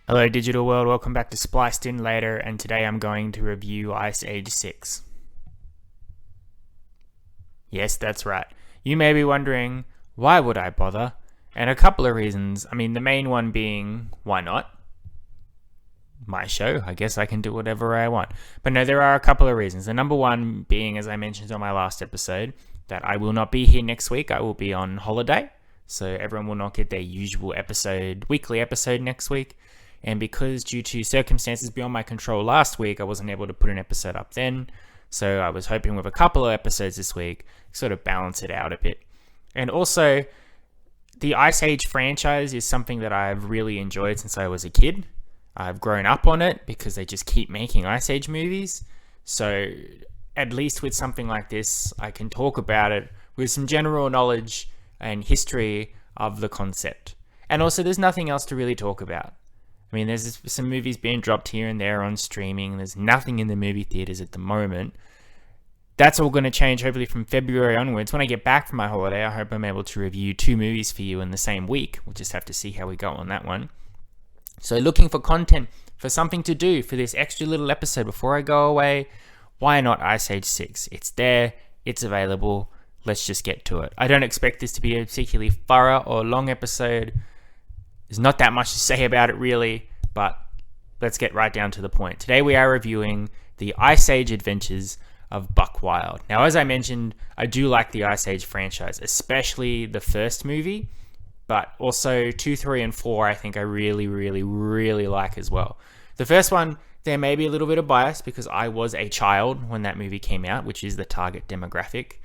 Hello digital world, welcome back to Spliced in later, and today I'm going to review Ice Age 6. Yes, that's right. You may be wondering, why would I bother? And a couple of reasons. The main one being, why not? My show, I guess I can do whatever I want. But no, there are a couple of reasons. The number one being, as I mentioned on my last episode, that I will not be here next week. I will be on holiday, so everyone will not get their usual weekly episode next week. And because due to circumstances beyond my control last week, I wasn't able to put an episode up then. So I was hoping with a couple of episodes this week, sort of balance it out a bit. And also, the Ice Age franchise is something that I've really enjoyed since I was a kid. I've grown up on it because they just keep making Ice Age movies. So at least with something like this, I can talk about it with some general knowledge and history of the concept. And also, there's nothing else to really talk about. There's some movies being dropped here and there on streaming. There's nothing in the movie theaters at the moment. That's all going to change hopefully from February onwards. When I get back from my holiday, I hope I'm able to review 2 movies for you in the same week. We'll just have to see how we go on that one. So looking for content, for something to do for this extra little episode before I go away, why not Ice Age 6? It's there, it's available, let's just get to it. I don't expect this to be a particularly thorough or long episode. There's not that much to say about it really, but let's get right down to the point. Today we are reviewing the Ice Age Adventures of Buck Wild. Now, as I mentioned, I do like the Ice Age franchise, especially the first movie, but also 2, 3, and 4 I think I really, really, really like as well. The first one, there may be a little bit of bias because I was a child when that movie came out, which is the target demographic.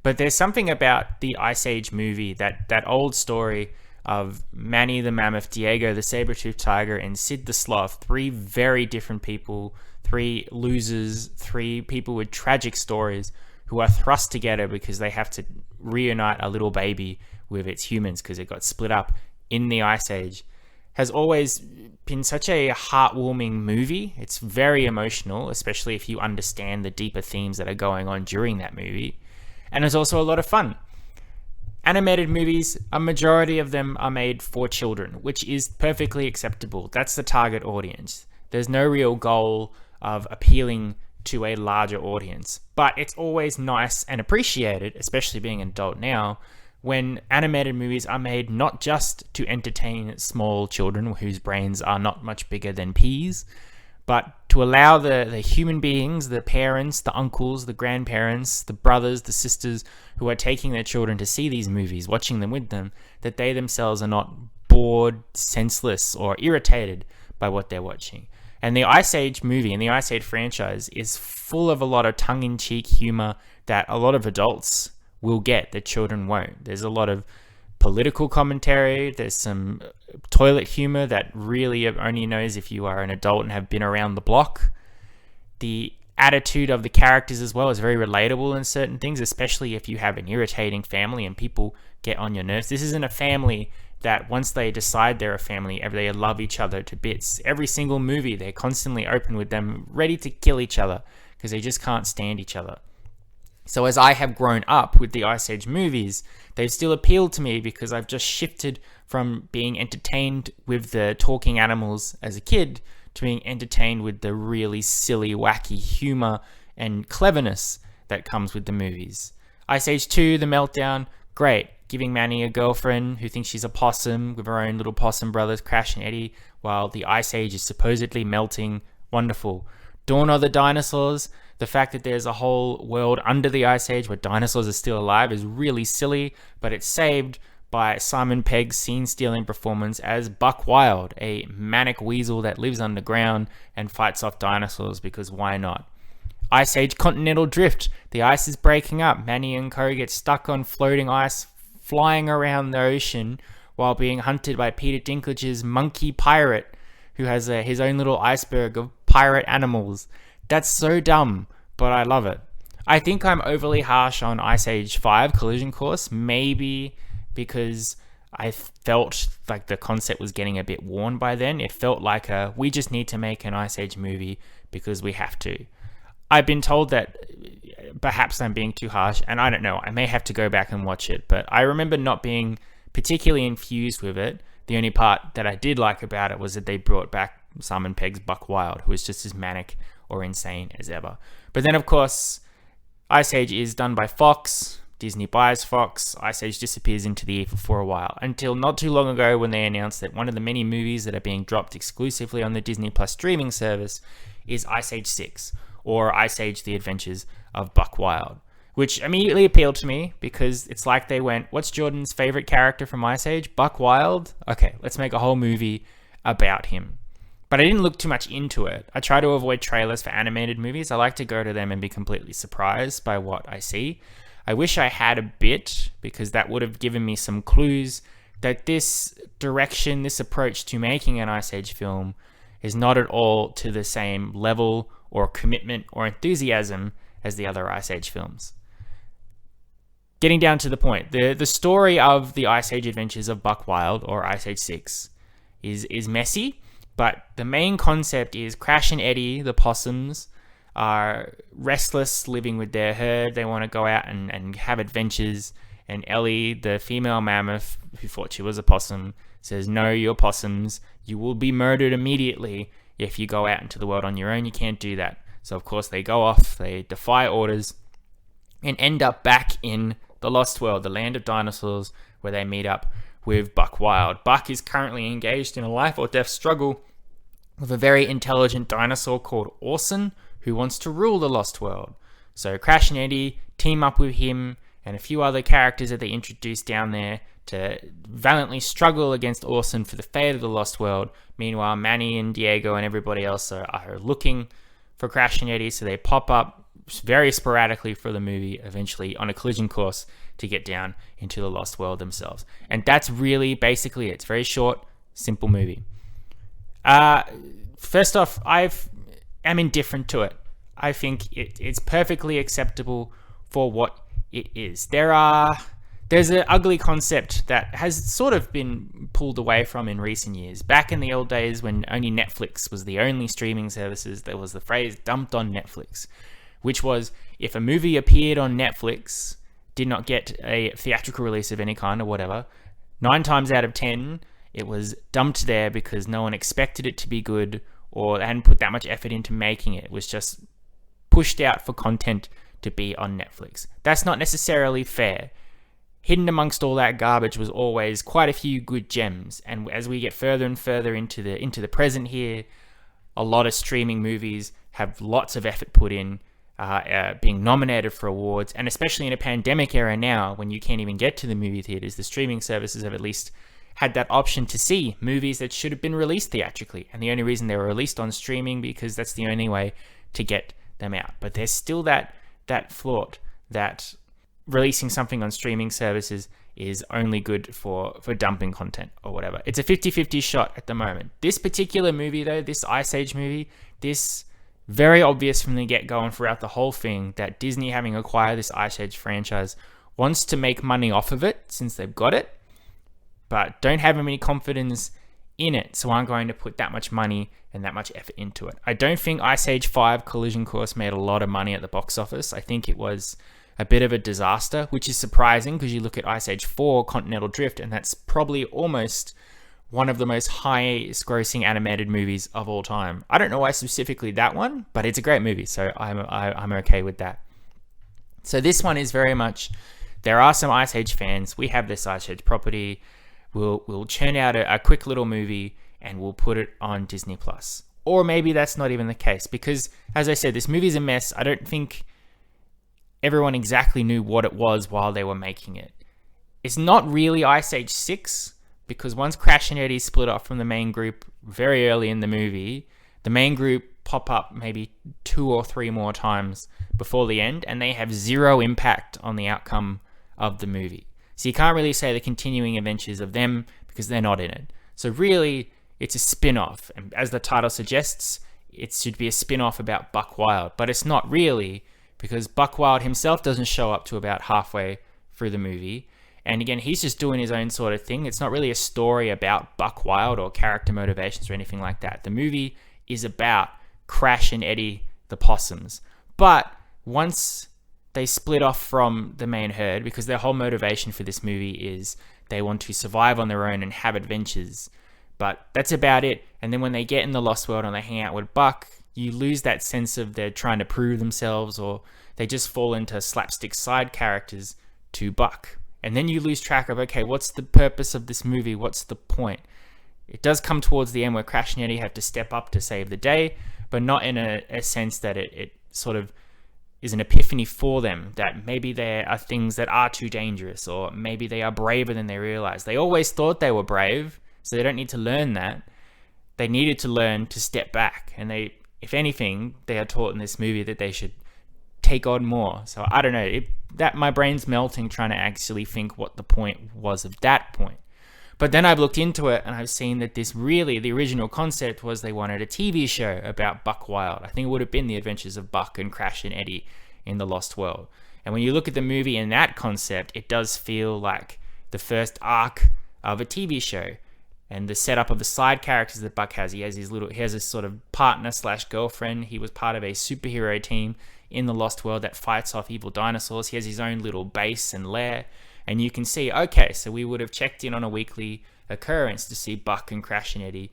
But there's something about the Ice Age movie, that old story of Manny the Mammoth, Diego the Saber-toothed Tiger, and Sid the Sloth, 3 very different people, 3 losers, 3 people with tragic stories who are thrust together because they have to reunite a little baby with its humans because it got split up in the Ice Age, has always been such a heartwarming movie. It's very emotional, especially if you understand the deeper themes that are going on during that movie. And it's also a lot of fun. Animated movies, a majority of them are made for children, which is perfectly acceptable. That's the target audience. There's no real goal of appealing to a larger audience. But it's always nice and appreciated, especially being an adult now, when animated movies are made not just to entertain small children whose brains are not much bigger than peas, but to allow the human beings, the parents, the uncles, the grandparents, the brothers, the sisters who are taking their children to see these movies, watching them with them, that they themselves are not bored, senseless, or irritated by what they're watching. And the Ice Age movie and the Ice Age franchise is full of a lot of tongue-in-cheek humor that a lot of adults will get that children won't. There's a lot of political commentary, there's some toilet humor that really only knows if you are an adult and have been around the block. The attitude of the characters as well is very relatable in certain things, especially if you have an irritating family and people get on your nerves. This isn't a family that once they decide they're a family, they love each other to bits. Every single movie, they're constantly open with them, ready to kill each other because they just can't stand each other. So as I have grown up with the Ice Age movies, they've still appealed to me because I've just shifted from being entertained with the talking animals as a kid to being entertained with the really silly, wacky humor and cleverness that comes with the movies. Ice Age 2, The Meltdown, great. Giving Manny a girlfriend who thinks she's a possum with her own little possum brothers, Crash and Eddie, while the Ice Age is supposedly melting, wonderful. Dawn of the Dinosaurs, the fact that there's a whole world under the Ice Age where dinosaurs are still alive is really silly, but it's saved by Simon Pegg's scene-stealing performance as Buck Wild, a manic weasel that lives underground and fights off dinosaurs because why not? Ice Age Continental Drift, the ice is breaking up. Manny and co get stuck on floating ice, flying around the ocean while being hunted by Peter Dinklage's monkey pirate, who has his own little iceberg of pirate animals. That's so dumb, but I love it. I think I'm overly harsh on Ice Age 5 Collision Course, maybe because I felt like the concept was getting a bit worn by then. It felt like we just need to make an Ice Age movie because we have to. I've been told that perhaps I'm being too harsh, and I don't know. I may have to go back and watch it, but I remember not being particularly infused with it. The only part that I did like about it was that they brought back Simon Pegg's Buck Wild, who was just as manic or insane as ever. But then, of course, Ice Age is done by Fox. Disney buys Fox. Ice Age disappears into the ether for a while, until not too long ago when they announced that one of the many movies that are being dropped exclusively on the Disney Plus streaming service is Ice Age 6, or Ice Age: The Adventures of Buck Wild, which immediately appealed to me because it's like they went, what's Jordan's favorite character from Ice Age? Buck Wild? Okay, let's make a whole movie about him. But I didn't look too much into it. I try to avoid trailers for animated movies. I like to go to them and be completely surprised by what I see. I wish I had a bit, because that would have given me some clues that this direction, this approach to making an Ice Age film is not at all to the same level or commitment or enthusiasm as the other Ice Age films. Getting down to the point, the story of the Ice Age Adventures of Buck Wild, or Ice Age 6, is messy, but the main concept is Crash and Eddie, the possums, are restless living with their herd. They want to go out and have adventures, and Ellie, the female mammoth who thought she was a possum, says, no, you're possums, you will be murdered immediately if you go out into the world on your own. You can't do that. So of course they go off, they defy orders, and end up back in the Lost World, the land of dinosaurs, where they meet up with Buck Wild. Buck is currently engaged in a life or death struggle with a very intelligent dinosaur called Orson, who wants to rule the Lost World. So Crash and Eddie team up with him and a few other characters that they introduce down there to valiantly struggle against Orson for the fate of the Lost World. Meanwhile, Manny and Diego and everybody else are looking for Crash and Eddie, so they pop up very sporadically for the movie, eventually on a collision course to get down into the Lost World themselves. And that's really basically it. It's a very short, simple movie. First off, I'm indifferent to it. I think it's perfectly acceptable for what it is. There's an ugly concept that has sort of been pulled away from in recent years. Back in the old days when only Netflix was the only streaming services, there was the phrase dumped on Netflix, which was if a movie appeared on Netflix, did not get a theatrical release of any kind or whatever, 9 times out of 10, it was dumped there because no one expected it to be good, or they hadn't put that much effort into making it. It was just pushed out for content to be on Netflix. That's not necessarily fair. Hidden amongst all that garbage was always quite a few good gems. And as we get further and further into the present here, a lot of streaming movies have lots of effort put in, being nominated for awards, and especially in a pandemic era now, when you can't even get to the movie theaters, the streaming services have at least had that option to see movies that should have been released theatrically. And the only reason they were released on streaming because that's the only way to get them out. But there's still that thought that releasing something on streaming services is only good for dumping content or whatever. It's a 50-50 shot at the moment. This particular movie though, this Ice Age movie, this very obvious from the get-go and throughout the whole thing that Disney, having acquired this Ice Age franchise, wants to make money off of it since they've got it, but don't have any confidence in it, so aren't going to put that much money and that much effort into it. I don't think Ice Age 5 Collision Course made a lot of money at the box office. I think it was a bit of a disaster, which is surprising because you look at Ice Age 4 Continental Drift, and that's probably almost one of the most highest grossing animated movies of all time. I don't know why specifically that one, but it's a great movie, so I'm okay with that. So this one is very much, there are some Ice Age fans, we have this Ice Age property, we'll churn out a quick little movie and we'll put it on Disney Plus. Or maybe that's not even the case, because as I said, this movie's a mess. I don't think everyone exactly knew what it was while they were making it. It's not really Ice Age 6, because once Crash and Eddie split off from the main group very early in the movie, the main group pop up maybe 2 or 3 more times before the end, and they have zero impact on the outcome of the movie. So you can't really say the continuing adventures of them because they're not in it. So really, it's a spin-off. And as the title suggests, it should be a spin-off about Buck Wild. But it's not really, because Buck Wild himself doesn't show up to about halfway through the movie. And again, he's just doing his own sort of thing. It's not really a story about Buck Wild or character motivations or anything like that. The movie is about Crash and Eddie the possums. But once they split off from the main herd, because their whole motivation for this movie is they want to survive on their own and have adventures. But that's about it. And then when they get in the Lost World and they hang out with Buck, you lose that sense of they're trying to prove themselves, or they just fall into slapstick side characters to Buck. And then you lose track of, okay, what's the purpose of this movie? What's the point? It does come towards the end where Crash and Eddie have to step up to save the day, but not in a sense that it sort of is an epiphany for them, that maybe there are things that are too dangerous, or maybe they are braver than they realize. They always thought they were brave, so they don't need to learn that. They needed to learn to step back, and they, if anything, they are taught in this movie that they should take on more. So I don't know, that my brain's melting trying to actually think what the point was of that point. But then I've looked into it and I've seen that this really, the original concept was they wanted a TV show about Buck Wild. I think it would have been the adventures of Buck and Crash and Eddie in the Lost World. And when you look at the movie in that concept, it does feel like the first arc of a TV show. And the setup of the side characters that Buck has, he has a sort of partner / girlfriend. He was part of a superhero team in the Lost World that fights off evil dinosaurs. He has his own little base and lair. And you can see, okay, so we would have checked in on a weekly occurrence to see Buck and Crash and Eddie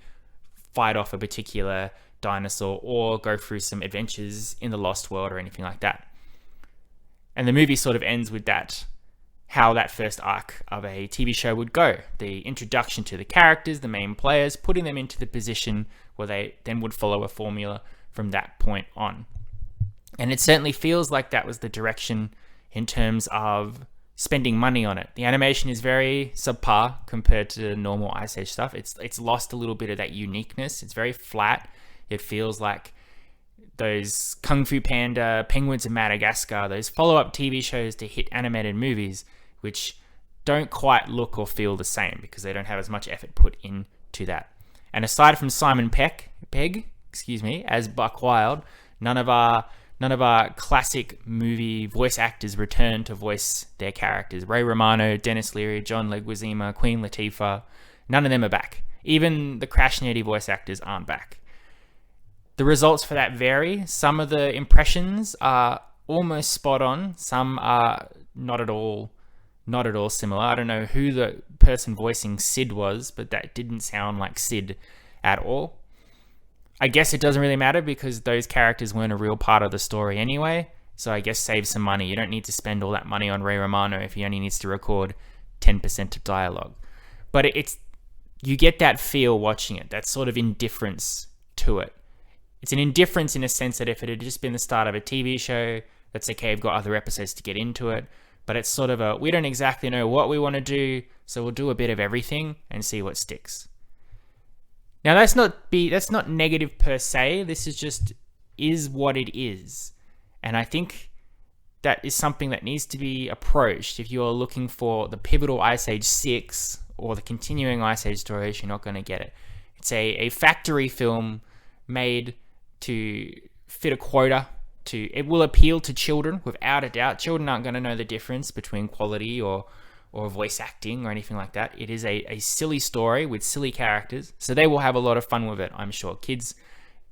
fight off a particular dinosaur or go through some adventures in the Lost World or anything like that. And the movie sort of ends with that, how that first arc of a TV show would go. The introduction to the characters, the main players, putting them into the position where they then would follow a formula from that point on. And it certainly feels like that was the direction in terms of spending money on it. The animation is very subpar compared to normal Ice Age stuff. It's lost a little bit of that uniqueness. It's very flat. It feels like those Kung Fu Panda, Penguins of Madagascar, those follow-up TV shows to hit animated movies, which don't quite look or feel the same because they don't have as much effort put into that. And aside from Simon Pegg, as Buck Wild, none of our classic movie voice actors return to voice their characters. Ray Romano, Dennis Leary, John Leguizamo, Queen Latifah, none of them are back. Even the Crash and Eddie voice actors aren't back. The results for that vary. Some of the impressions are almost spot on. Some are not at all similar. I don't know who the person voicing Sid was, but that didn't sound like Sid at all. I guess it doesn't really matter because those characters weren't a real part of the story anyway, so I guess save some money. You don't need to spend all that money on Ray Romano if he only needs to record 10% of dialogue. But you get that feel watching it, that sort of indifference to it. It's an indifference in a sense that if it had just been the start of a TV show, that's okay, we've got other episodes to get into it. But it's sort of we don't exactly know what we want to do, so we'll do a bit of everything and see what sticks. Now that's not negative per se. This is what it is. And I think that is something that needs to be approached. If you're looking for the pivotal Ice Age 6 or the continuing Ice Age stories, you're not going to get it. It's a factory film made to fit a quota. It will appeal to children, without a doubt. Children aren't going to know the difference between quality or voice acting or anything like that. It is a silly story with silly characters, so they will have a lot of fun with it, I'm sure. Kids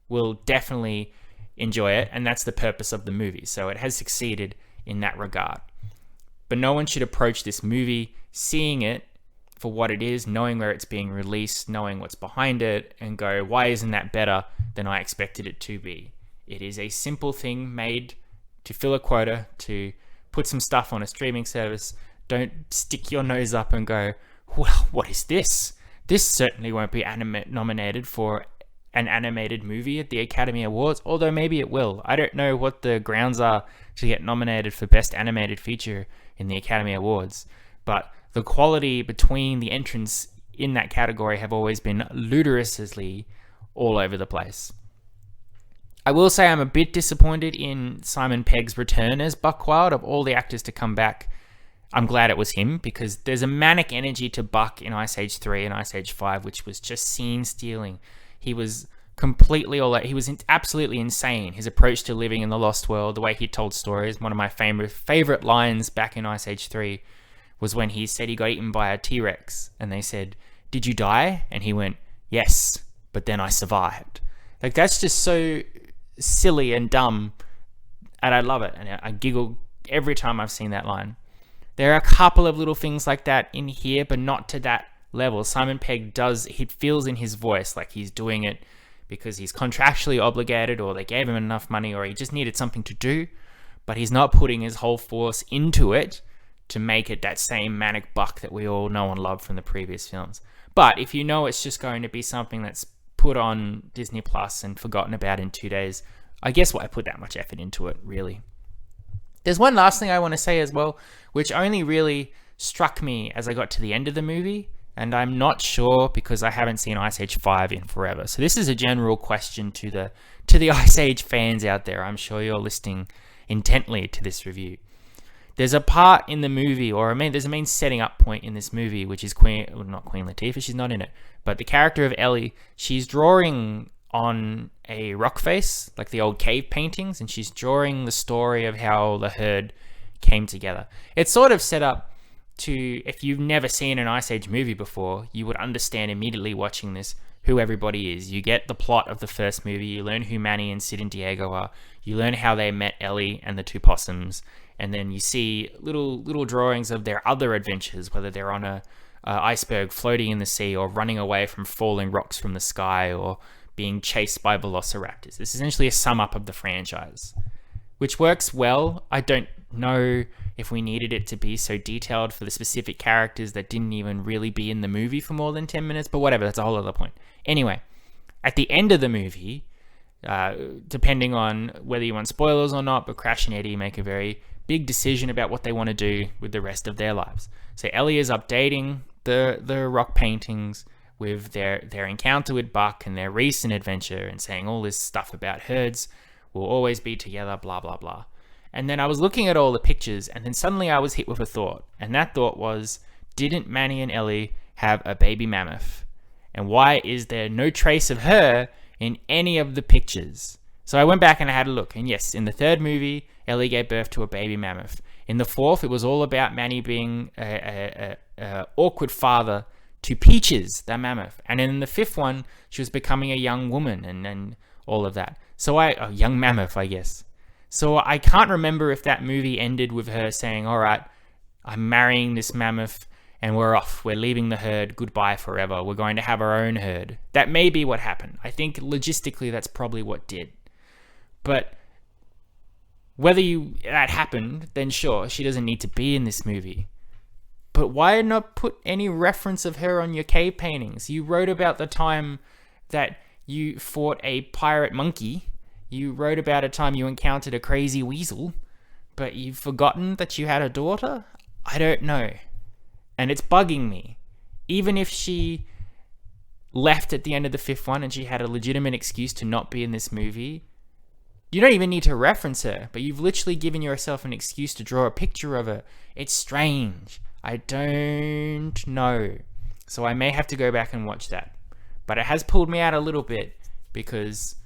will definitely enjoy it, and that's the purpose of the movie. So it has succeeded in that regard. But no one should approach this movie seeing it for what it is, knowing where it's being released, knowing what's behind it, and go, why isn't that better than I expected it to be? It is a simple thing made to fill a quota, to put some stuff on a streaming service. Don't stick your nose up and go, well, what is this? This certainly won't be nominated for an animated movie at the Academy Awards, although maybe it will. I don't know what the grounds are to get nominated for Best Animated Feature in the Academy Awards, but the quality between the entrants in that category have always been ludicrously all over the place. I will say I'm a bit disappointed in Simon Pegg's return as Buck Wild. Of all the actors to come back, I'm glad it was him, because there's a manic energy to Buck in Ice Age 3 and Ice Age 5, which was just scene stealing. He was he was absolutely insane. His approach to living in the Lost World, the way he told stories. One of my favorite lines back in Ice Age 3 was when he said he got eaten by a T-Rex, and they said, "Did you die?" And he went, "Yes, but then I survived." Like, that's just so silly and dumb, and I love it, and I giggle every time I've seen that line. There are a couple of little things like that in here, but not to that level. Simon Pegg he feels in his voice like he's doing it because he's contractually obligated, or they gave him enough money, or he just needed something to do, but he's not putting his whole force into it to make it that same manic buck that we all know and love from the previous films. But if you know it's just going to be something that's put on Disney Plus and forgotten about in 2 days, I guess why put that much effort into it, really. There's one last thing I want to say as well, which only really struck me as I got to the end of the movie, and I'm not sure because I haven't seen Ice Age 5 in forever. So this is a general question to the Ice Age fans out there. I'm sure you're listening intently to this review. There's a part in the movie, there's a main setting up point in this movie, which is not Queen Latifah, she's not in it, but the character of Ellie, she's drawing on a rock face, like the old cave paintings, and she's drawing the story of how the herd came together. It's sort of set up to, if you've never seen an Ice Age movie before, you would understand immediately watching this who everybody is. You get the plot of the first movie, you learn who Manny and Sid and Diego are, you learn how they met Ellie and the two possums, and then you see little drawings of their other adventures, whether they're on a iceberg floating in the sea, or running away from falling rocks from the sky, or being chased by velociraptors. This is essentially a sum up of the franchise, which works well. I don't know if we needed it to be so detailed for the specific characters that didn't even really be in the movie for more than 10 minutes, but whatever, that's a whole other point. Anyway, at the end of the movie, depending on whether you want spoilers or not, but Crash and Eddie make a very big decision about what they want to do with the rest of their lives. So Ellie is updating the rock paintings with their encounter with Buck and their recent adventure, and saying all this stuff about herds will always be together, blah, blah, blah. And then I was looking at all the pictures, and then suddenly I was hit with a thought. And that thought was, didn't Manny and Ellie have a baby mammoth? And why is there no trace of her in any of the pictures? So I went back and I had a look. And yes, in the third movie, Ellie gave birth to a baby mammoth. In the fourth, it was all about Manny being a awkward father to Peaches, the mammoth. And in the fifth one, she was becoming a young woman and all of that. So a young mammoth, I guess. So I can't remember if that movie ended with her saying, all right, I'm marrying this mammoth and we're off. We're leaving the herd. Goodbye forever. We're going to have our own herd. That may be what happened. I think logistically that's probably what did. But whether that happened, then sure, she doesn't need to be in this movie. But why not put any reference of her on your cave paintings? You wrote about the time that you fought a pirate monkey. You wrote about a time you encountered a crazy weasel, but you've forgotten that you had a daughter? I don't know. And it's bugging me. Even if she left at the end of the fifth one and she had a legitimate excuse to not be in this movie, you don't even need to reference her, but you've literally given yourself an excuse to draw a picture of her. It's strange. I don't know. So I may have to go back and watch that. But it has pulled me out a little bit, because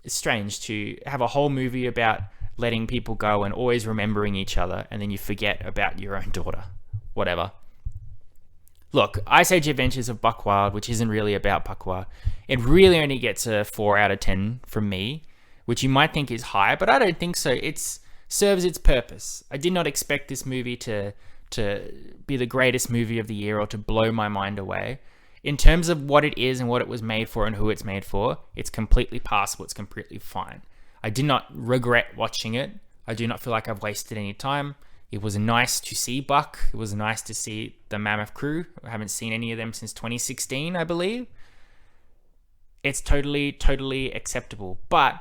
it's strange to have a whole movie about letting people go and always remembering each other, and then you forget about your own daughter. Whatever. Look, Ice Age Adventures of Buck Wild, which isn't really about Buck Wild, it really only gets a 4 out of 10 from me, which you might think is high, but I don't think so. It serves its purpose. I did not expect this movie to be the greatest movie of the year or to blow my mind away. In terms of what it is and what it was made for and who it's made for, it's completely passable. It's completely fine. I did not regret watching it. I do not feel like I've wasted any time. It was nice to see Buck. It was nice to see the Mammoth crew. I haven't seen any of them since 2016, I believe. It's totally acceptable. But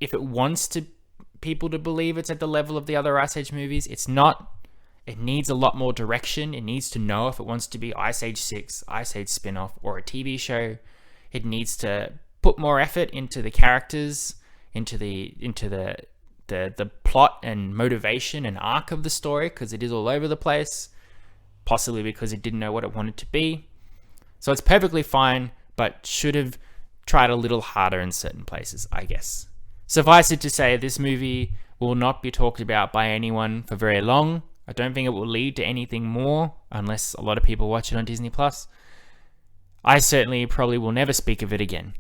if it wants people to believe it's at the level of the other Ice Age movies, it's not. It needs a lot more direction. It needs to know if it wants to be Ice Age 6, Ice Age spin-off, or a TV show. It needs to put more effort into the characters, into the plot and motivation and arc of the story, because it is all over the place, possibly because it didn't know what it wanted to be. So it's perfectly fine, but should have tried a little harder in certain places, I guess. Suffice it to say, this movie will not be talked about by anyone for very long. I don't think it will lead to anything more unless a lot of people watch it on Disney+. I certainly probably will never speak of it again.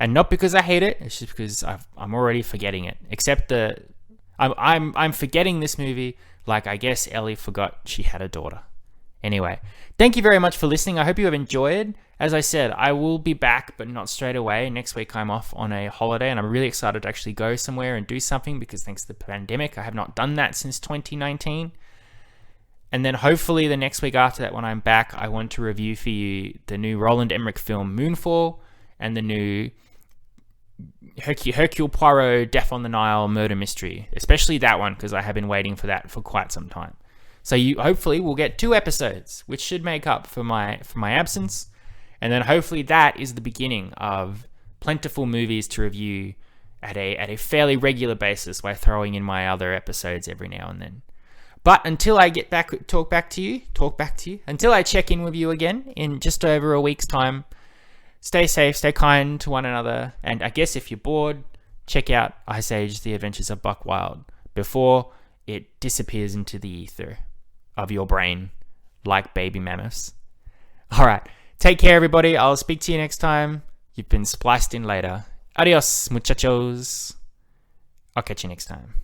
And not because I hate it, it's just because I'm already forgetting it. Except the I'm forgetting this movie like I guess Ellie forgot she had a daughter. Anyway, thank you very much for listening. I hope you have enjoyed. As I said, I will be back, but not straight away. Next week I'm off on a holiday, and I'm really excited to actually go somewhere and do something, because thanks to the pandemic, I have not done that since 2019. And then hopefully the next week after that, when I'm back, I want to review for you the new Roland Emmerich film Moonfall and the new Hercule Poirot Death on the Nile murder mystery, especially that one, because I have been waiting for that for quite some time. So you hopefully will get 2 episodes, which should make up for my absence, and then hopefully that is the beginning of plentiful movies to review at a fairly regular basis by throwing in my other episodes every now and then. But until I get back, until I check in with you again in just over a week's time, stay safe, stay kind to one another, and I guess if you're bored, check out Ice Age: The Adventures of Buck Wild before it disappears into the ether of your brain like baby mammoths. Alright, take care everybody, I'll speak to you next time. You've been spliced in later. Adios, muchachos. I'll catch you next time.